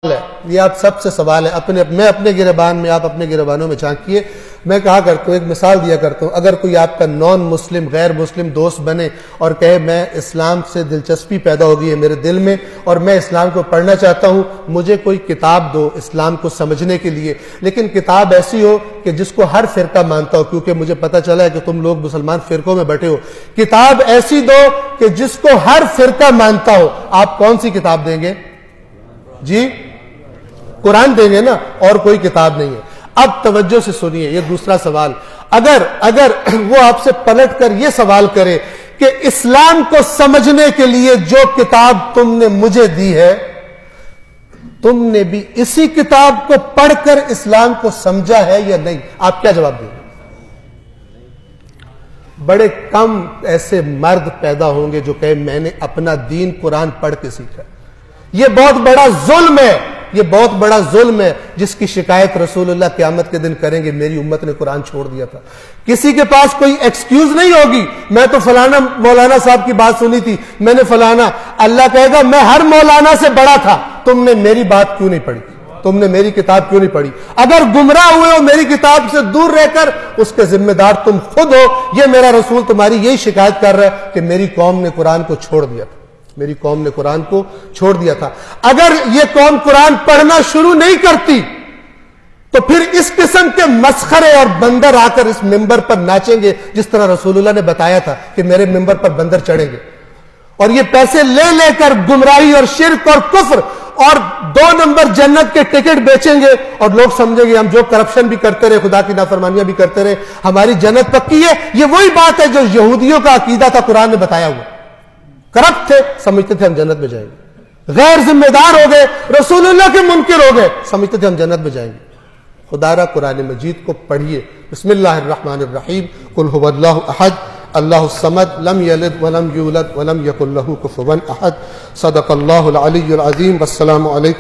یہ آپ سب سے سوال ہے، میں اپنے گریبان میں، آپ اپنے گریبانوں میں جھانکیے۔ میں کہا کرتا ہوں، ایک مثال دیا کرتا ہوں، اگر کوئی آپ کا نان مسلم غیر مسلم دوست بنے اور کہے میں اسلام سے دلچسپی پیدا ہو گئی ہے میرے دل میں اور میں اسلام کو پڑھنا چاہتا ہوں، مجھے کوئی کتاب دو اسلام کو سمجھنے کے لیے، لیکن کتاب ایسی ہو کہ جس کو ہر فرقہ مانتا ہو، کیونکہ مجھے پتا چلا ہے کہ تم لوگ مسلمان فرقوں میں بیٹھے ہو، کتاب ایسی دو کہ جس کو ہر فرقہ مانتا ہو۔ آپ کون سی کتاب دیں گے؟ جی قرآن دیں گے نا، اور کوئی کتاب نہیں ہے۔ اب توجہ سے سنیے، یہ دوسرا سوال، اگر وہ آپ سے پلٹ کر یہ سوال کرے کہ اسلام کو سمجھنے کے لیے جو کتاب تم نے مجھے دی ہے، تم نے بھی اسی کتاب کو پڑھ کر اسلام کو سمجھا ہے یا نہیں؟ آپ کیا جواب دیں گے؟ بڑے کم ایسے مرد پیدا ہوں گے جو کہے میں نے اپنا دین قرآن پڑھ کے سیکھا۔ یہ بہت بڑا ظلم ہے، یہ بہت بڑا ظلم ہے جس کی شکایت رسول اللہ قیامت کے دن کریں گے، میری امت نے قرآن چھوڑ دیا تھا۔ کسی کے پاس کوئی ایکسکیوز نہیں ہوگی، میں تو فلانا مولانا صاحب کی بات سنی تھی، میں نے فلانا، اللہ کہے گا میں ہر مولانا سے بڑا تھا، تم نے میری بات کیوں نہیں پڑھی، تم نے میری کتاب کیوں نہیں پڑھی؟ اگر گمراہ ہوئے ہو میری کتاب سے دور رہ کر، اس کے ذمہ دار تم خود ہو۔ یہ میرا رسول تمہاری یہی شکایت کر رہا ہے کہ میری قوم نے قرآن کو چھوڑ دیا تھا، میری قوم نے قرآن کو چھوڑ دیا تھا۔ اگر یہ قوم قرآن پڑھنا شروع نہیں کرتی تو پھر اس قسم کے مسخرے اور بندر آ کر اس ممبر پر ناچیں گے، جس طرح رسول اللہ نے بتایا تھا کہ میرے ممبر پر بندر چڑھیں گے، اور یہ پیسے لے لے کر گمراہی اور شرک اور کفر اور 2 نمبر جنت کے ٹکٹ بیچیں گے، اور لوگ سمجھیں گے ہم جو کرپشن بھی کرتے رہے، خدا کی نافرمانیاں بھی کرتے رہے، ہماری جنت پکی ہے۔ یہ وہی بات ہے جو یہودیوں کا عقیدہ تھا، قرآن نے بتایا ہوا۔ کرپٹ تھے، سمجھتے تھے ہم جنت میں جائیں گے، غیر ذمہ دار ہو گئے، رسول اللہ کے منکر ہو گئے، سمجھتے تھے ہم جنت میں جائیں گے۔ خدا را قرآن مجید کو پڑھیے۔ بسم اللہ الرحمن الرحیم، قل هو اللہ احد اللہ الصمد لم یلد ولم یولد ولم یکن له کفوا احد۔ صدق اللہ العلی العظیم۔ والسلام علیکم۔